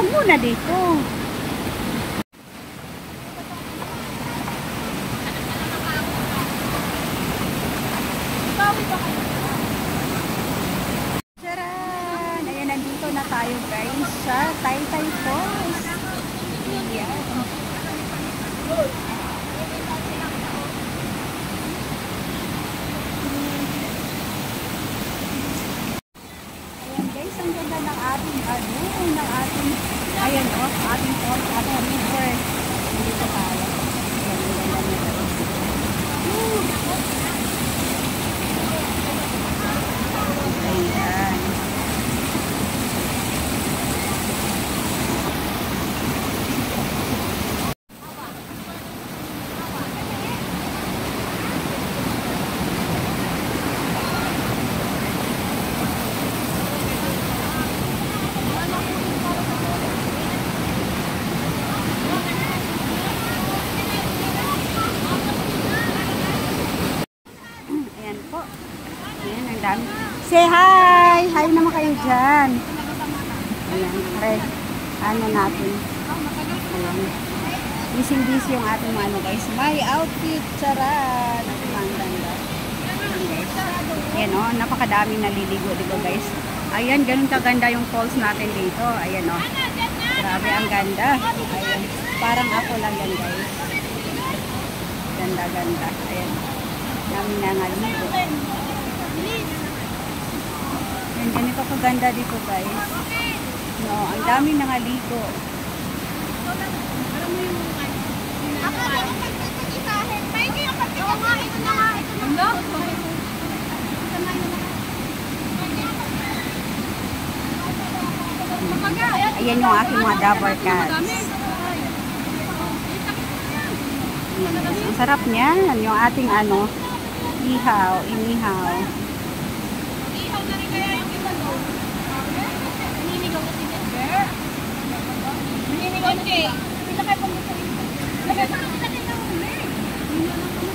Wag muna dito. Charan! Ayan, nandito na tayo guys sa Taytay Falls. Ayan. Ang ganda ng ating ayan o, ating falls, ating river. Dito tayo. Ayan, ang ganda nito. Ayan. Say hi! Hi naman kayo dyan. Ayan, red. Ano natin? Ayan. Busy-busy yung ating ano guys. My outfit! Charan! Ang ganda. Ayan o, napakadaming naliligo dito guys. Ayan, ganun kaganda yung falls natin dito. Ayan o. Grabe, ang ganda. Ayan. Parang ako lang yan guys. Ganda-ganda. Ayan. Namin nangaligo. Ayan, ganito kaganda dito guys. No, ang dami nangaligo. Ayan yung aking mga dabber cats. Ang sarap niyan. Yung ating ano, ihaw, inihaw. Okay.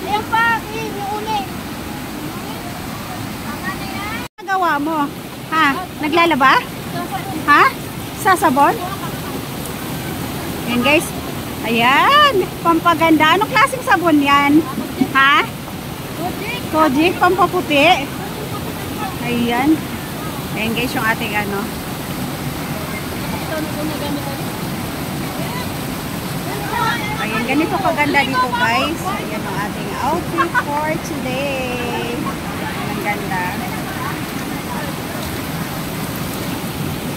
Ayan pa, yung uli. Ano gawa mo? Ha? Naglalaba? Ha? Sasabon? Ayan guys. Ayan. Pampaganda. Anong klaseng sabon yan? Ha? Kojic. Pampaputi. Ayan. Ayan guys yung ating ano. Ayan, ganito kaganda dito guys. Ayan ang ating outfit for today. Ang ganda.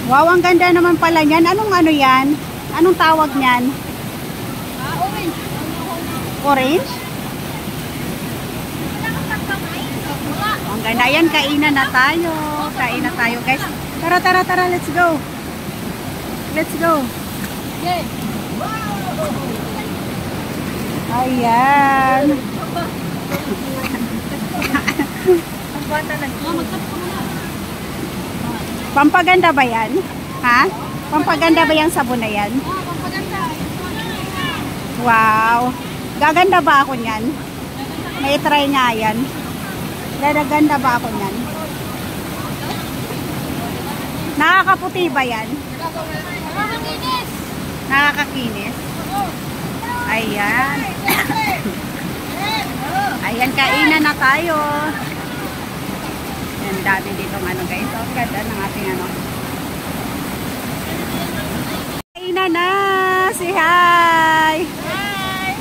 Wow, ang ganda naman pala niyan. Anong ano yan? Anong tawag niyan? Orange. Orange? Ang ganda. Ayan, kainan na tayo. Kain na tayo guys. Tara, tara, tara. Let's go. Let's go. Okay. Ayan. Pampaganda ba yan? Ha? Pampaganda ba yung sabon na yan? Pampaganda. Wow. Gaganda ba ako niyan? May try nga yan. Gaganda ba ako niyan? Nakakaputi ba yan? Nakakakinis. Nakakakinis? Ayan. Ayan, kainan na tayo. Ang dami ditong ano guys. Ang ganda ng ating ano. Kainan na. Say hi. Hi.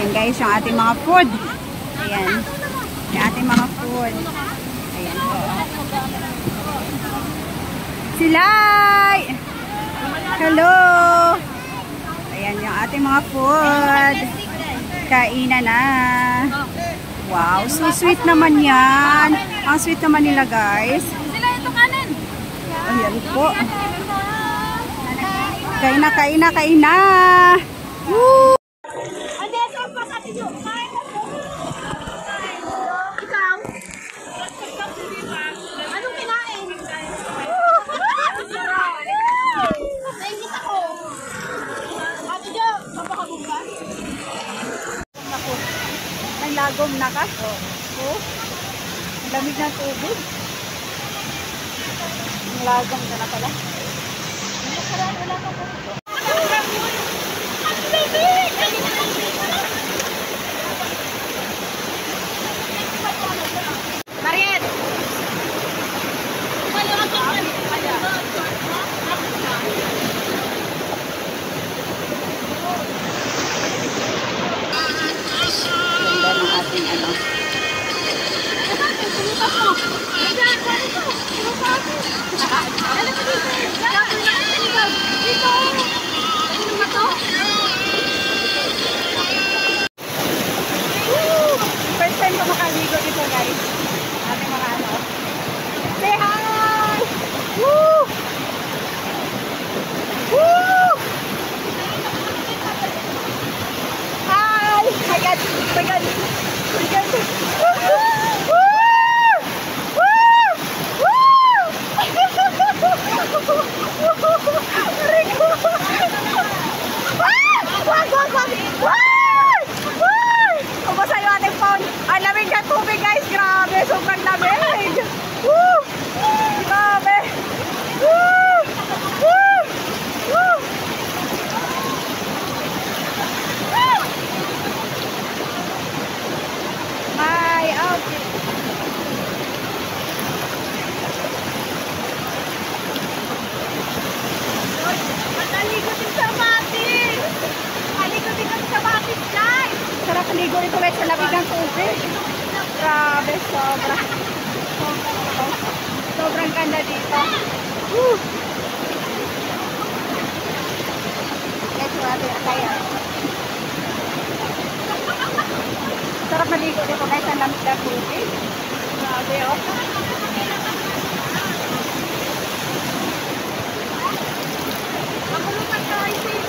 Ayan guys, yung ating mga food. Ayan. Yung ating mga food. Ayan po. Silay! Hello! Ayan yung ating mga food. Kainan na. Wow, so sweet naman yan. Ang sweet naman nila guys. Sila ito kanin. Ayan po. Kain na, kain na, kain na. Woo! Ande, so pa sa tiyo. Ikaw? Anong kinain? Naingit ako. Ate Jo, mapakabog ba? Naku, nalagom na ka. Oh, lamig ng tubig. Nalagom ka na pala. Mariet! Ganda ng ating ano. First time ko makaligo dito guys. Ating mga ano. Say hi! Woo! Woo! Hi! My God! My God! My God! Woo! Woo! Wag! Ubos yung ating phone. Ang lamig ng tubig guys. Grabe. Sobrang lamig. Woo! Grabe. Woo! Woo! Woo! My outfit. Naligo din sa batis! Naligo din kami sa batis, guys! Sarap ligo nito guys sa lamig ng tubig. Grabe. Sobrang ganda dito. Woo! Guys, yung ating attire. Sarap maligo dito guys sa lamig ng tubig. Grabe oh. Makulungan ka, Isay!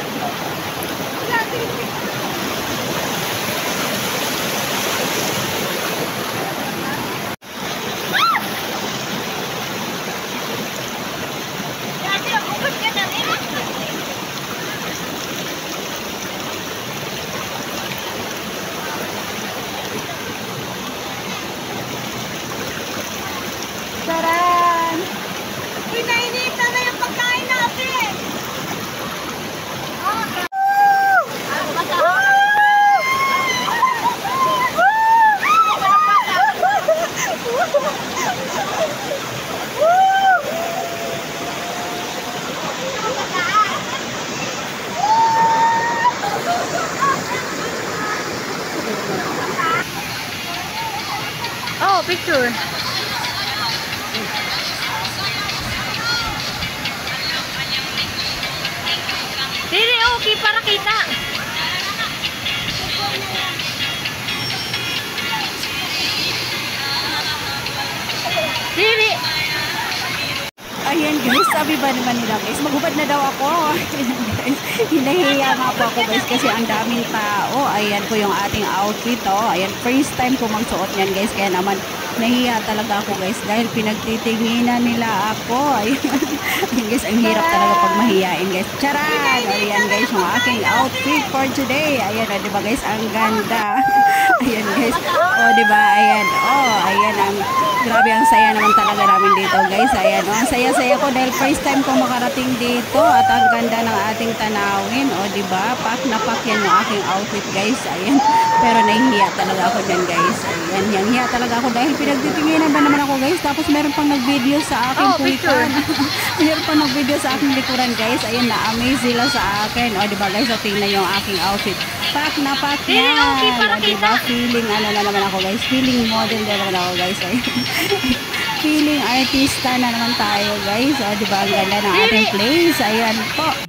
Saran! Pinainit na yung pagkain natin! Oh, picture. Dili, okay, para kita. Dili. Ayan guys, sabi ba naman nila guys, maghubad na daw ako. Ayan guys, hinahiya nga po ako guys kasi ang daming tao. Ayan po yung ating outfit oh. Ayan, first time ko magsuot niyan guys, kaya naman nahiya talaga ako guys dahil pinagtitinginan nila ako. Ayan guys, ang hirap talaga pag mahiyain guys. Charan! Ayan guys, yung aking outfit for today. Ayan, oh, diba guys, ang ganda. Ayan guys, oh diba, ayan, oh, ayan ang grabe, ang saya naman talaga namin dito guys. Ayan, oh, ang saya-saya ko dahil first time ko makarating dito at ang ganda ng ating tanawin. O, oh, diba? Pak na pak yan yung aking outfit guys. Ayan. Pero nahihiya talaga ako dyan guys. Ayan, nahihiya talaga ako dahil pinagtitinginan ba naman ako guys. Tapos meron pang nag-video sa aking likuran. Meron pang nag-video sa aking likuran guys. Ayan, na-amaze sila sa akin. O, oh, diba guys? So, tingnan yung aking outfit. Pak na pak yan. Okay, para O, diba? Feeling ano na naman ako guys. Feeling model na naman ako guys. Ayan. Feeling artista na naman tayo guys. O, diba? Ang ganda ng ating place. Ayan po.